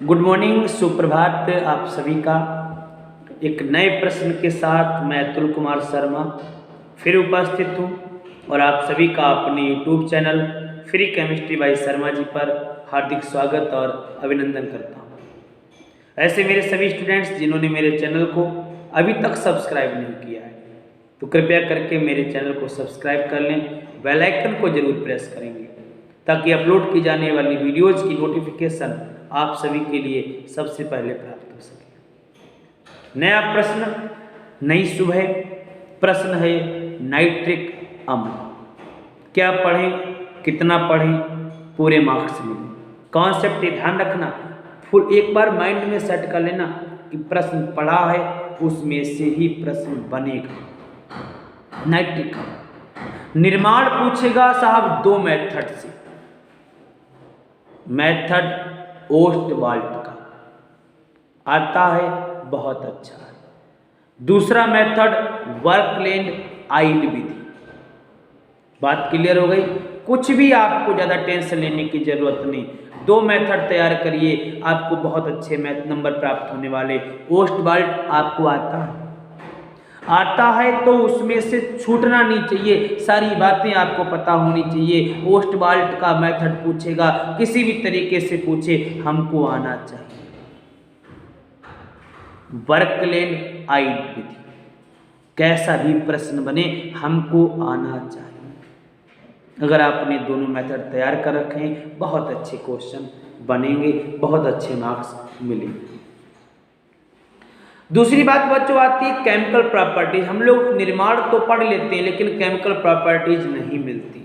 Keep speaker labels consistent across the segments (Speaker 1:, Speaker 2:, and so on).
Speaker 1: Good morning, सुप्रभात आप सभी का। एक नए प्रश्न के साथ मैं अतुल कुमार शर्मा फिर उपस्थित हूँ और आप सभी का अपने YouTube channel free chemistry by Sharma ji पर हार्दिक स्वागत और अभिनंदन करता हूँ। ऐसे मेरे सभी स्टूडेंट्स जिन्होंने मेरे चैनल को अभी तक सब्सक्राइब नहीं किया है तो कृपया करके मेरे चैनल को सब्सक्राइब कर लें, बेल आइकन को जरूर प्रेस करेंगे ताकि अपलोड की जाने वाली वीडियोज़ की नोटिफिकेशन आप सभी के लिए सबसे पहले प्राप्त हो सके। नया प्रश्न, नई सुबह। प्रश्न है नाइट्रिक अम्ल। क्या पढ़ें, कितना पढ़ें, पूरे मार्क्स मिलें। कॉन्सेप्ट ध्यान रखना, फुल एक बार माइंड में सेट कर लेना कि प्रश्न पढ़ा है उसमें से ही प्रश्न बनेगा। नाइट्रिक अम्ल निर्माण पूछेगा साहब दो मेथड से। मेथड ओस्टवाल्ट का आता है, बहुत अच्छा है। दूसरा मेथड बर्कलैंड आइड विधि। बात क्लियर हो गई। कुछ भी आपको ज़्यादा टेंशन लेने की जरूरत नहीं, दो मेथड तैयार करिए, आपको बहुत अच्छे नंबर प्राप्त होने वाले। ओस्टवाल्ट आपको आता है तो उसमें से छूटना नहीं चाहिए, सारी बातें आपको पता होनी चाहिए। ओस्टवाल्ट का मेथड पूछेगा, किसी भी तरीके से पूछे, हमको आना चाहिए। बर्कलैंड आइड विधि, कैसा भी प्रश्न बने हमको आना चाहिए। अगर आपने दोनों मेथड तैयार कर रखे हैं, बहुत अच्छे क्वेश्चन बनेंगे, बहुत अच्छे मार्क्स मिलेंगे। दूसरी बात बच्चों आती है केमिकल प्रॉपर्टीज। हम लोग निर्माण तो पढ़ लेते हैं लेकिन केमिकल प्रॉपर्टीज नहीं मिलती,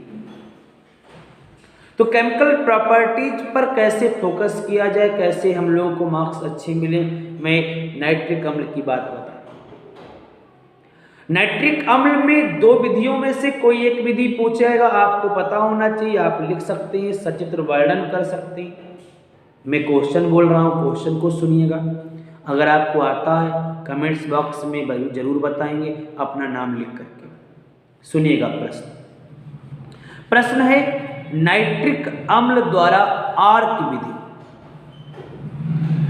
Speaker 1: तो केमिकल प्रॉपर्टीज पर कैसे फोकस किया जाए, कैसे हम लोगों को मार्क्स अच्छे मिले, मैं नाइट्रिक अम्ल की बात बताऊं। नाइट्रिक अम्ल में दो विधियों में से कोई एक विधि पूछेगा, आपको पता होना चाहिए। आप लिख सकते हैं, सचित्र वर्णन कर सकते हैं। मैं क्वेश्चन बोल रहा हूं, क्वेश्चन को सुनिएगा। अगर आपको आता है कमेंट्स बॉक्स में जरूर बताएंगे अपना नाम लिख करके। सुनिएगा प्रश्न है नाइट्रिक अम्ल द्वारा आर्क विधि।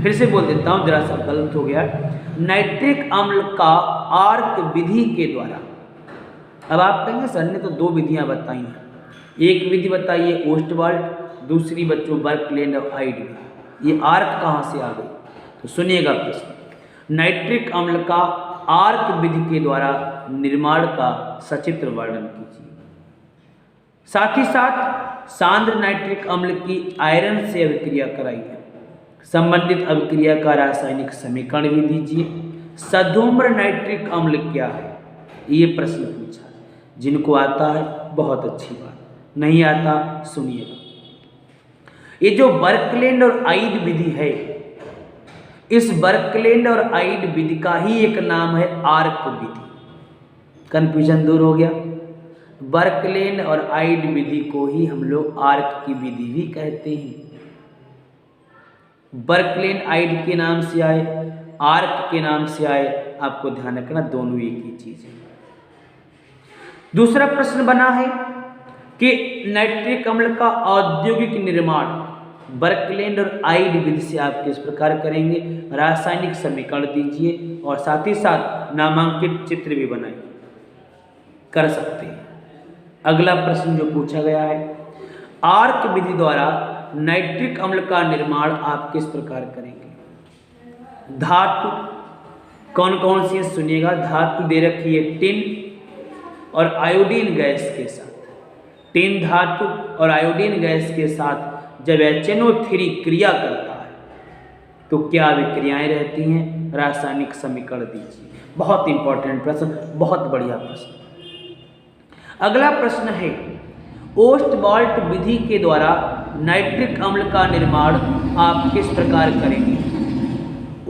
Speaker 1: फिर से बोल देता हूं, जरा सा गलत हो गया। नाइट्रिक अम्ल का आर्क विधि के द्वारा। अब आप कहेंगे सर ने तो दो विधियां बताई हैं, एक विधि बताइए ओस्टवाल्ट, दूसरी बच्चों बर्कलैंड और आइड विधि। ये आर्क कहां से आ गई? तो सुनिएगा प्रश्न। नाइट्रिक अम्ल का आर्क विधि के द्वारा निर्माण का सचित्र वर्णन कीजिए। साथ ही साथ सांद्र नाइट्रिक अम्ल की आयरन से अभिक्रिया कराइए। संबंधित अभिक्रिया का रासायनिक समीकरण भी दीजिए। सधूम्र नाइट्रिक अम्ल क्या है, ये प्रश्न पूछा। जिनको आता है बहुत अच्छी बात, नहीं आता सुनिएगा। ये जो बर्कलैंड और आइड विधि है, इस बर्कलैंड और आइड विधि का ही एक नाम है आर्क विधि। कंफ्यूजन दूर हो गया। बर्कलैंड और आइड विधि को ही हम लोग आर्क की विधि भी कहते हैं। बर्कलैंड आइड के नाम से आए, आर्क के नाम से आए, आपको ध्यान रखना दोनों एक ही चीज है। दूसरा प्रश्न बना है कि नाइट्रिक अम्ल का औद्योगिक निर्माण बर्कलैंड और आइड विधि से आप किस प्रकार करेंगे। रासायनिक समीकरण दीजिए और साथ ही साथ नामांकित चित्र भी बनाइए, कर सकते हैं। अगला प्रश्न जो पूछा गया है, आर्क विधि द्वारा नाइट्रिक अम्ल का निर्माण आप किस प्रकार करेंगे। धातु कौन कौन सी सुनिएगा। धातु दे रखी है टिन और आयोडीन गैस के साथ। टिन धातु और आयोडीन गैस के साथ जब HNO3 क्रिया करता है तो क्या विक्रियाएं रहती हैं, रासायनिक समीकरण दीजिए। बहुत इंपॉर्टेंट प्रश्न, बहुत बढ़िया प्रश्न। अगला प्रश्न है ओस्टवाल्ट विधि के द्वारा नाइट्रिक अम्ल का निर्माण आप किस प्रकार करेंगे।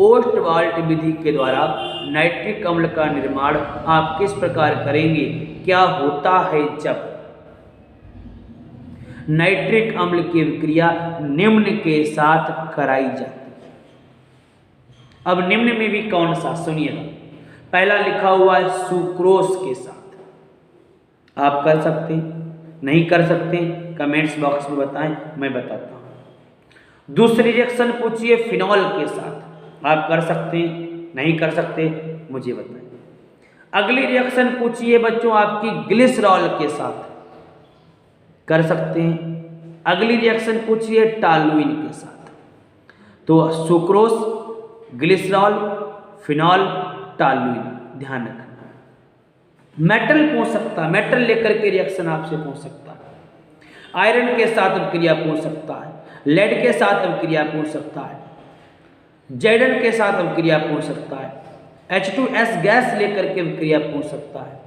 Speaker 1: ओस्टवाल्ट विधि के द्वारा नाइट्रिक अम्ल का निर्माण आप किस प्रकार करेंगे। क्या होता है जब नाइट्रिक अम्ल की विक्रिया निम्न के साथ कराई जाती है। अब निम्न में भी कौन सा सुनिएगा। पहला लिखा हुआ है सुक्रोज के साथ। आप कर सकते हैं, नहीं कर सकते कमेंट्स बॉक्स में बताएं, मैं बताता हूं। दूसरी रिएक्शन पूछिए फिनॉल के साथ, आप कर सकते हैं नहीं कर सकते मुझे बताएं। अगली रिएक्शन पूछिए बच्चों आपकी ग्लिसरॉल के साथ, कर सकते हैं। अगली रिएक्शन पूछिए टॉलुइन के साथ। तो सुक्रोज, ग्लिसरॉल, फिनॉल, टॉलुइन, ध्यान रखना। मेटल पूछ सकता है, मेटल लेकर के रिएक्शन आपसे पूछ सकता है। आयरन के साथ अभिक्रिया पूछ सकता है, लेड के साथ अभिक्रिया पूछ सकता है, जेडन के साथ अभिक्रिया पूछ सकता है, H2S गैस लेकर के अभिक्रिया पूछ सकता है,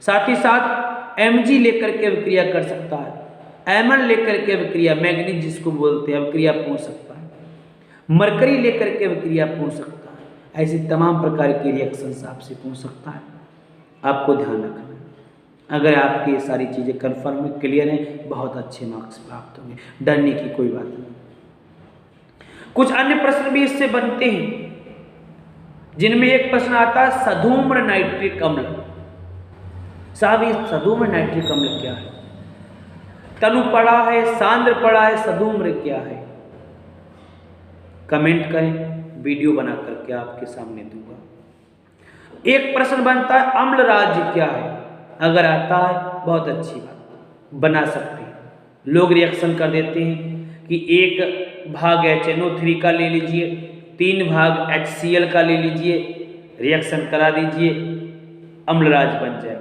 Speaker 1: साथ ही साथ Mg लेकर के अभिक्रिया कर सकता है, Mn लेकर के अभिक्रिया, मैग्नीज जिसको बोलते हैं, अभिक्रिया पूछ सकता है, मरकरी लेकर के अभिक्रिया पूछ सकता है। ऐसी तमाम प्रकार की रिएक्शंस आपसे पूछ सकता है, आपको ध्यान रखना है। अगर आपकी ये सारी चीज़ें कन्फर्म है, क्लियर हैं, बहुत अच्छे मार्क्स प्राप्त होंगे, डरने की कोई बात नहीं। कुछ अन्य प्रश्न भी इससे बनते हैं, जिनमें एक प्रश्न आता है सधूम्र नाइट्रिक अम्ल। साहब ये सधूम्र नाइट्रिक अम्ल क्या है? तनु पढ़ा है, सांद्र पढ़ा है, सधूम्र क्या है? कमेंट करें, वीडियो बना करके आपके सामने दूंगा। एक प्रश्न बनता है अम्ल राज्य क्या है? अगर आता है बहुत अच्छी बात, बना सकते हैं। लोग रिएक्शन कर देते हैं कि एक भाग HNO3 का ले लीजिए, 3 भाग HCl का ले लीजिए, रिएक्शन करा दीजिए, अम्लराज बन जाए।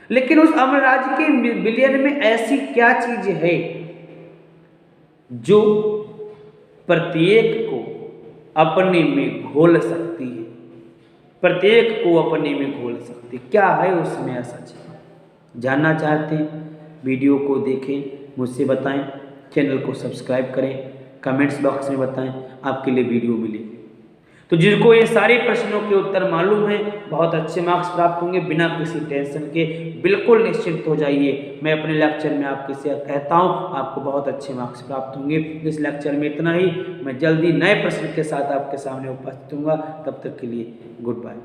Speaker 1: लेकिन उस अम्लराज के विलयन में ऐसी क्या चीज है जो प्रत्येक को अपने में घोल सकती है? प्रत्येक को अपने में घोल सकती, क्या है उसमें ऐसा चीज? जानना चाहते हैं, वीडियो को देखें, मुझसे बताएं, चैनल को सब्सक्राइब करें, कमेंट्स बॉक्स में बताएं, आपके लिए वीडियो मिले। तो जिनको ये सारे प्रश्नों के उत्तर मालूम है, बहुत अच्छे मार्क्स प्राप्त होंगे, बिना किसी टेंशन के बिल्कुल निश्चिंत हो जाइए। मैं अपने लेक्चर में आपके से कहता हूँ, आपको बहुत अच्छे मार्क्स प्राप्त होंगे। इस लेक्चर में इतना ही, मैं जल्दी नए प्रश्न के साथ आपके सामने उपस्थित हूँगा। तब तक के लिए गुड बाय।